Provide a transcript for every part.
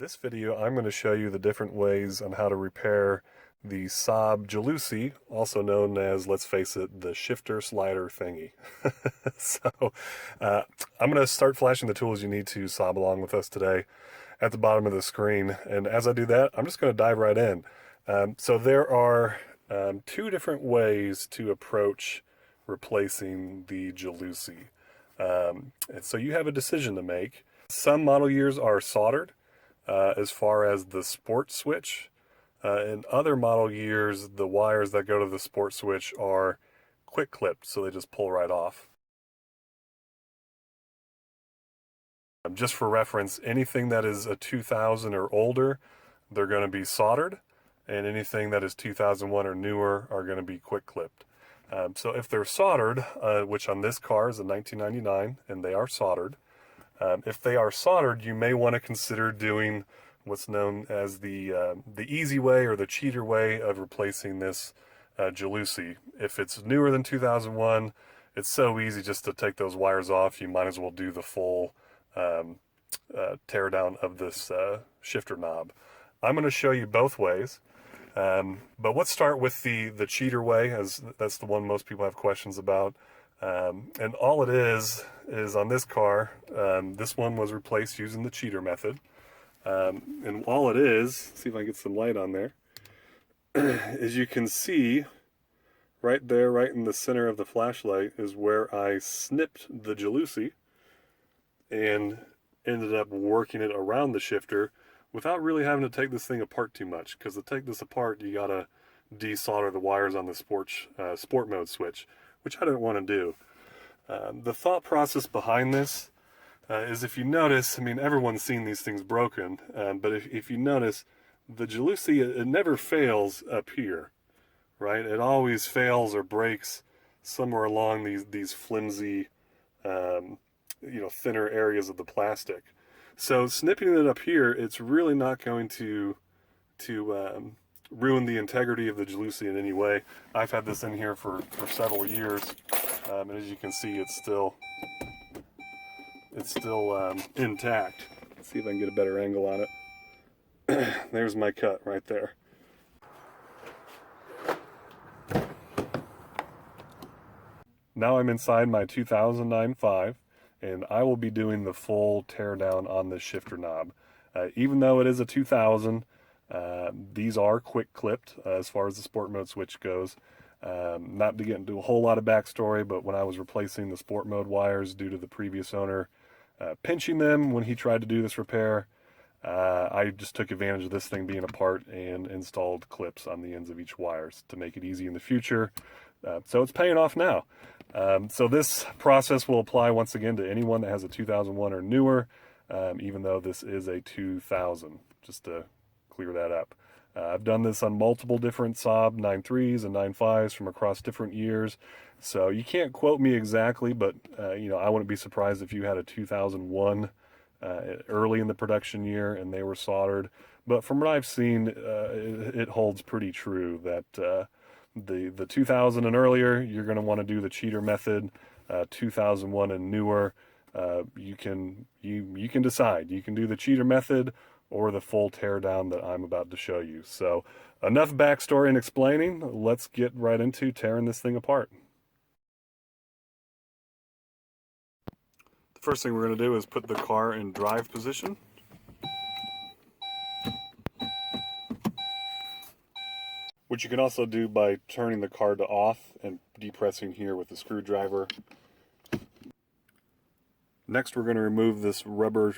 this video, I'm going to show you the different ways on how to repair the Saab Jalousie, also known as, let's face it, the shifter slider thingy. I'm going to start flashing the tools you need to Saab along with us today at the bottom of the screen. And as I do that, I'm just going to dive right in. So there are two different ways to approach replacing the Jalousie. And so you have a decision to make. Some model years are soldered as far as the sport switch. In other model years, the wires that go to the sport switch are quick clipped, so they just pull right off. Just for reference, anything that is a 2000 or older, they're going to be soldered, and anything that is 2001 or newer are going to be quick clipped. So if they're soldered, which on this car is a 1999, and they are soldered, if they are soldered, you may want to consider doing what's known as the easy way or the cheater way of replacing this Jalousie. If it's newer than 2001, it's so easy just to take those wires off. You might as well do the full tear down of this shifter knob. I'm going to show you both ways, but let's start with the cheater way, as that's the one most people have questions about. And all it is on this car, this one was replaced using the cheater method. And all it is, see if I can get some light on there, as you can see right there, right in the center of the flashlight, is where I snipped the Jalousie and ended up working it around the shifter without really having to take this thing apart too much, because to take this apart, you gotta desolder the wires on the sport mode switch, which I didn't want to do. The thought process behind this is, if you notice, I mean, everyone's seen these things broken, but if you notice, the Jalousie, it never fails up here, right? It always fails or breaks somewhere along these flimsy, thinner areas of the plastic. So snipping it up here, it's really not going to ruin the integrity of the Jalousie in any way. I've had this in here for several years, and as you can see, it's still intact. Let's see if I can get a better angle on it. There's my cut right there. Now I'm inside my 2009 5, and I will be doing the full tear down on this shifter knob. Even though it is a 2000, these are quick clipped as far as the sport mode switch goes. Not to get into a whole lot of backstory, but when I was replacing the sport mode wires due to the previous owner pinching them when he tried to do this repair, I just took advantage of this thing being apart and installed clips on the ends of each wires to make it easy in the future. So it's paying off now. So this process will apply once again to anyone that has a 2001 or newer, even though this is a 2000, just to clear that up. I've done this on multiple different Saab 9.3s and 9.5s from across different years, so you can't quote me exactly, but I wouldn't be surprised if you had a 2001 early in the production year and they were soldered. But from what I've seen, it holds pretty true that the 2000 and earlier, you're going to want to do the cheater method. 2001 and newer, you can decide. You can do the cheater method or the full teardown that I'm about to show you. So enough backstory and explaining. Let's get right into tearing this thing apart. The first thing we're going to do is put the car in drive position. Which you can also do by turning the car to off and depressing here with the screwdriver. Next, we're going to remove this rubber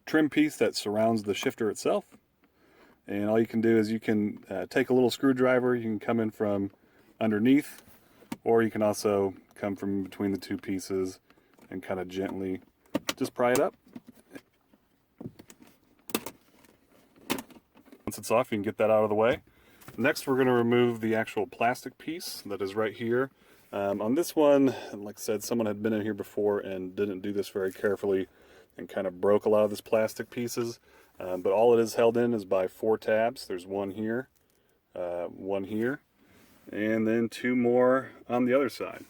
trim piece that surrounds the shifter itself. And all you can do is you can take a little screwdriver, you can come in from underneath, or you can also come from between the two pieces and kind of gently just pry it up. Once it's off, you can get that out of the way. Next, we're going to remove the actual plastic piece that is right here. On this one, like I said, someone had been in here before and didn't do this very carefully and kind of broke a lot of this plastic pieces. But all it is held in is by 4 tabs. There's one here, and then 2 more on the other side.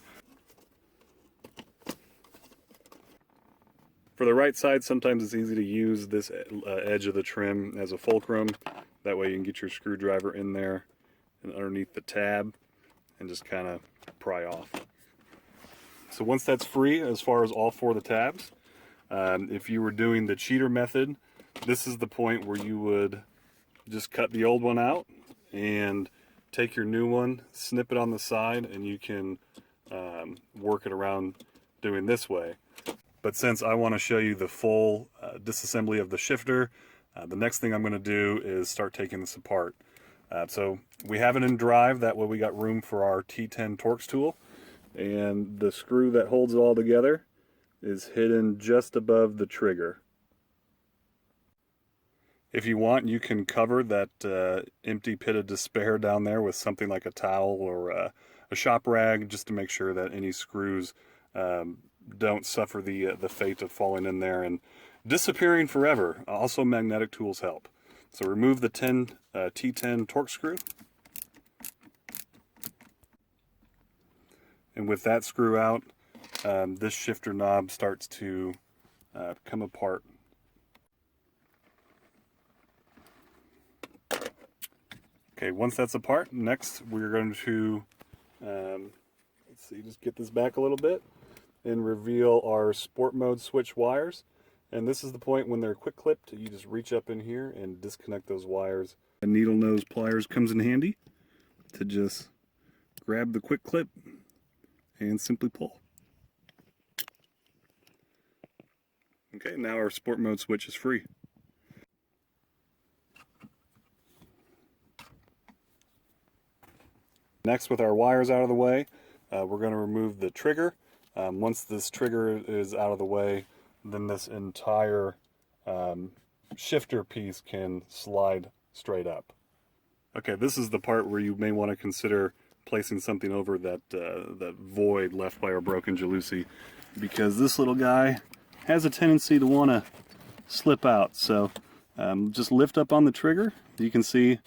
For For the right side, sometimes it's easy to use this edge of the trim as a fulcrum. That way you can get your screwdriver in there and underneath the tab and just kind of pry off. So once that's free, as far as all four of the tabs, if you were doing the cheater method, this is the point where you would just cut the old one out and take your new one, snip it on the side, and you can work it around doing this way. But since I want to show you the full disassembly of the shifter, the next thing I'm going to do is start taking this apart. So we have it in drive, that way we got room for our T10 Torx tool, and the screw that holds it all together is hidden just above the trigger. If you want, you can cover that empty pit of despair down there with something like a towel or a shop rag, just to make sure that any screws don't suffer the fate of falling in there and disappearing forever. Also, magnetic tools help. So remove the T10 Torx screw. And with that screw out, this shifter knob starts to come apart. Okay, once that's apart, next we're going to, let's see, just get this back a little bit and reveal our sport mode switch wires. And this is the point when they're quick clipped, you just reach up in here and disconnect those wires. A needle nose pliers comes in handy to just grab the quick clip and simply pull. Okay, now our sport mode switch is free. Next, with our wires out of the way, we're going to remove the trigger. Once this trigger is out of the way, then this entire shifter piece can slide straight up. Okay, this is the part where you may want to consider placing something over that void left by our broken Jalousie, because this little guy has a tendency to want to slip out. So just lift up on the trigger. You can see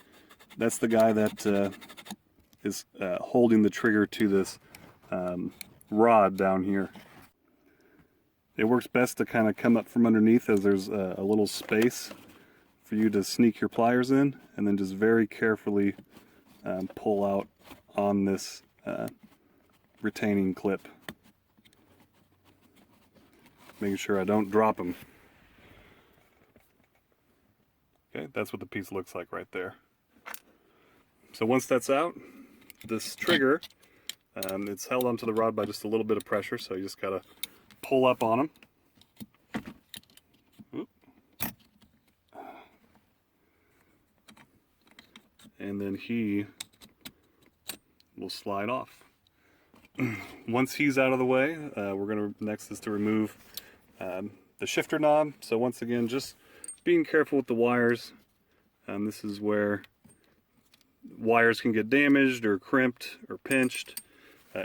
that's the guy that is holding the trigger to this rod down here. It works best to kind of come up from underneath, as there's a little space for you to sneak your pliers in, and then just very carefully pull out on this retaining clip, making sure I don't drop them. Okay, that's what the piece looks like right there. So once that's out, this trigger, it's held onto the rod by just a little bit of pressure, so you just gotta pull up on them. Oop. And then he will slide off. Once he's out of the way, next is to remove the shifter knob. So once again, just being careful with the wires. This is where wires can get damaged or crimped or pinched,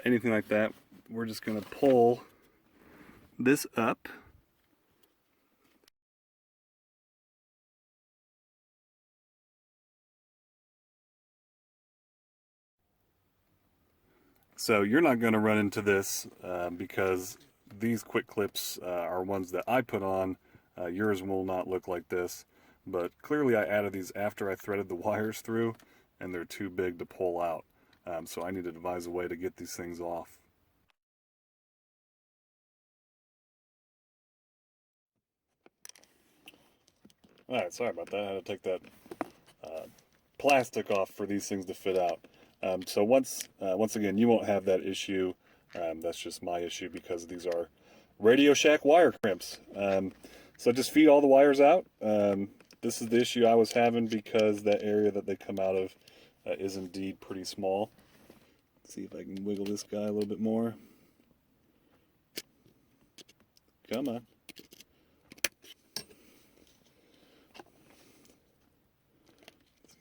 anything like that. We're just going to pull this up. So you're not going to run into this because these quick clips are ones that I put on. Yours will not look like this, but clearly I added these after I threaded the wires through, and they're too big to pull out. So I need to devise a way to get these things off. Alright, sorry about that. I had to take that plastic off for these things to fit out. So once again, you won't have that issue. That's just my issue because these are Radio Shack wire crimps. So just feed all the wires out. This is the issue I was having because that area that they come out of is indeed pretty small. Let's see if I can wiggle this guy a little bit more. Come on.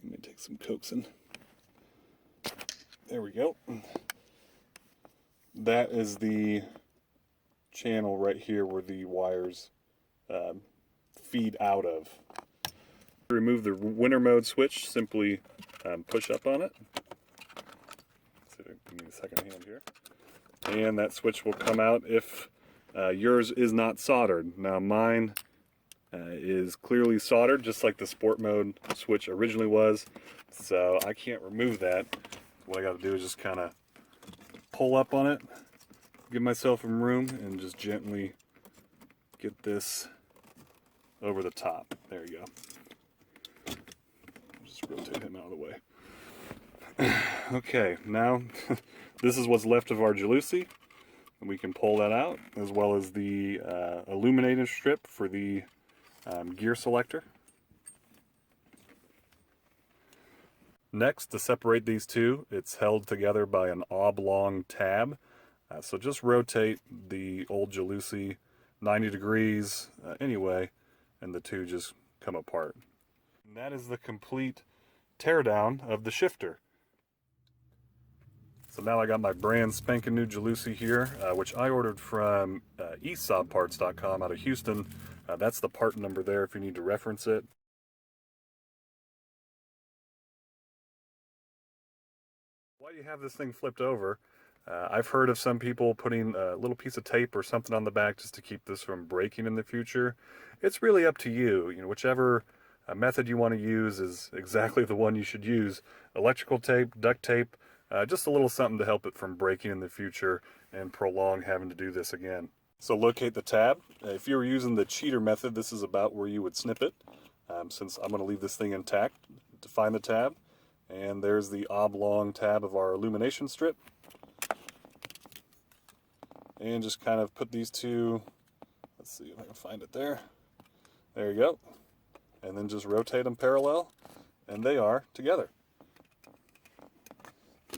Let me take some coaxing. There we go. That is the channel right here where the wires feed out of. To remove the winter mode switch, simply push up on it. So give me a second hand here. And that switch will come out if yours is not soldered. Now mine is clearly soldered, just like the sport mode switch originally was, so I can't remove that. What I got to do is just kind of pull up on it, give myself some room, and just gently get this over the top. There you go. Just rotate him out of the way. Okay, now this is what's left of our Jalousie. We can pull that out, as well as the illuminating strip for the gear selector. Next, to separate these two, it's held together by an oblong tab. So just rotate the old Jalousie 90 degrees anyway, and the two just come apart. And that is the complete teardown of the shifter. So now I got my brand spanking new Jalousie here, which I ordered from eastsaabparts.com out of Houston. That's the part number there if you need to reference it. While you have this thing flipped over, I've heard of some people putting a little piece of tape or something on the back just to keep this from breaking in the future. It's really up to you. You know, whichever method you want to use is exactly the one you should use. Electrical tape, duct tape, just a little something to help it from breaking in the future and prolong having to do this again. So locate the tab. If you were using the cheater method, this is about where you would snip it. Since I'm going to leave this thing intact, to find the tab. And there's the oblong tab of our illumination strip. And just kind of put these two, let's see if I can find it there. There you go. And then just rotate them parallel, and they are together.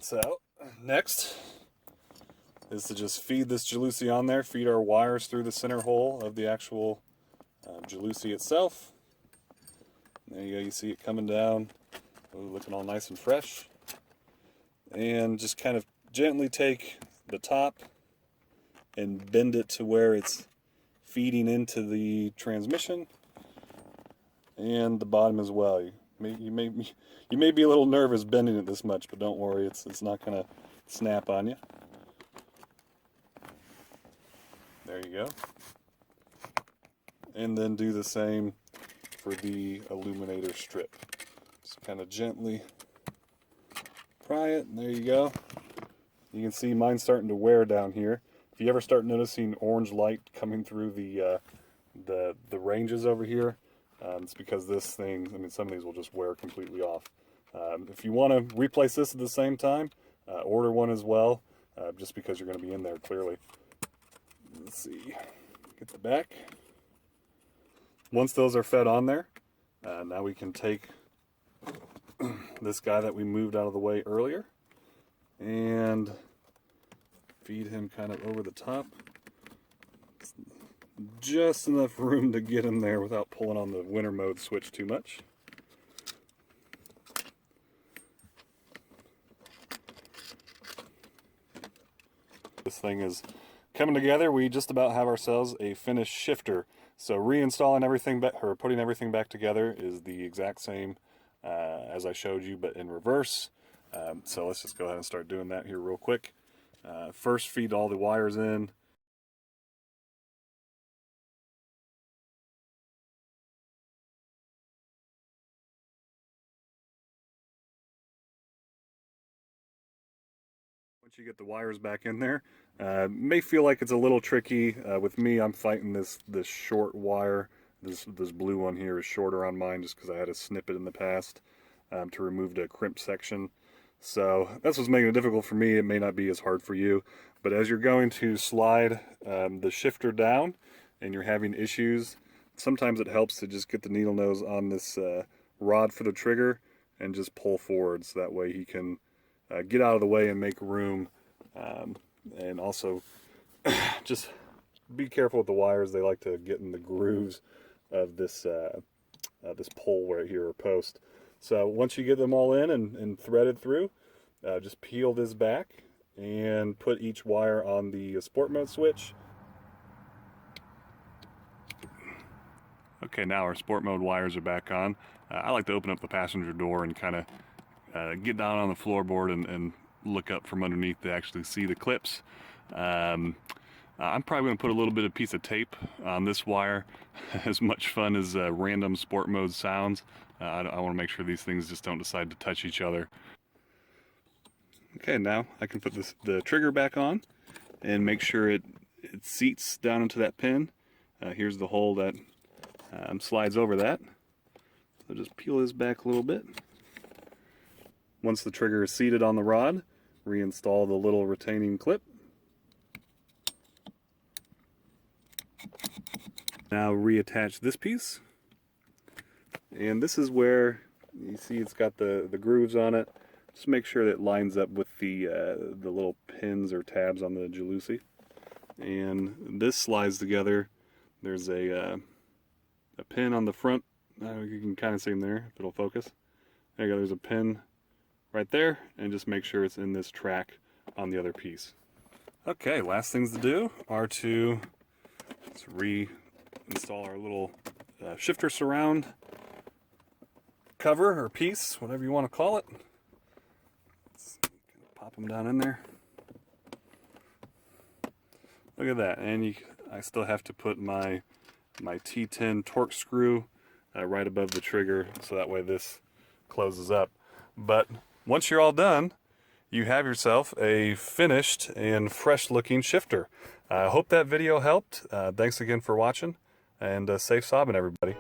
So, next is to just feed this Jalousie on there, feed our wires through the center hole of the actual Jalousie itself. There you go, you see it coming down, looking all nice and fresh. And just kind of gently take the top and bend it to where it's feeding into the transmission, and the bottom as well. You may be a little nervous bending it this much, but don't worry, it's not going to snap on you. There you go. And then do the same for the illuminator strip. Just kind of gently pry it, and there you go. You can see mine's starting to wear down here. If you ever start noticing orange light coming through the ranges over here, it's because this thing, I mean, some of these will just wear completely off. If you want to replace this at the same time, order one as well, just because you're going to be in there clearly. Let's see, get the back. Once those are fed on there, now we can take this guy that we moved out of the way earlier and feed him kind of over the top. Just enough room to get him there without pulling on the winter mode switch too much. This thing is coming together. We just about have ourselves a finished shifter. So reinstalling everything back, or putting everything back together, is the exact same as I showed you, but in reverse. So let's just go ahead and start doing that here real quick. First, feed all the wires in. Once you get the wires back in there, may feel like it's a little tricky. With me, I'm fighting this short wire. This blue one here is shorter on mine just because I had to snip it in the past to remove the crimp section. So that's what's making it difficult for me. It may not be as hard for you. But as you're going to slide the shifter down and you're having issues, sometimes it helps to just get the needle nose on this rod for the trigger and just pull forward, so that way he can get out of the way and make room. And also just be careful with the wires. They like to get in the grooves of this this pole right here, or post. So once you get them all in and threaded through, just peel this back and put each wire on the sport mode switch. Okay, now our sport mode wires are back on. I like to open up the passenger door and kind of get down on the floorboard and look up from underneath to actually see the clips. I'm probably going to put a little bit of piece of tape on this wire. As much fun as random sport mode sounds, I want to make sure these things just don't decide to touch each other. Okay, now I can put the trigger back on and make sure it seats down into that pin. Here's the hole that slides over that. So just peel this back a little bit. Once the trigger is seated on the rod, reinstall the little retaining clip. Now reattach this piece, and this is where you see it's got the grooves on it. Just make sure that it lines up with the little pins or tabs on the Jalousie. And this slides together. There's a pin on the front. You can kind of see them there if it'll focus. There you go. There's a pin right there, and just make sure it's in this track on the other piece. Okay, last things to do are to reinstall our little shifter surround cover or piece, whatever you want to call it. Let's pop them down in there. Look at that, and I still have to put my T10 torque screw right above the trigger, so that way this closes up. But once you're all done, you have yourself a finished and fresh looking shifter. I hope that video helped. Thanks again for watching, and safe sobbing, everybody.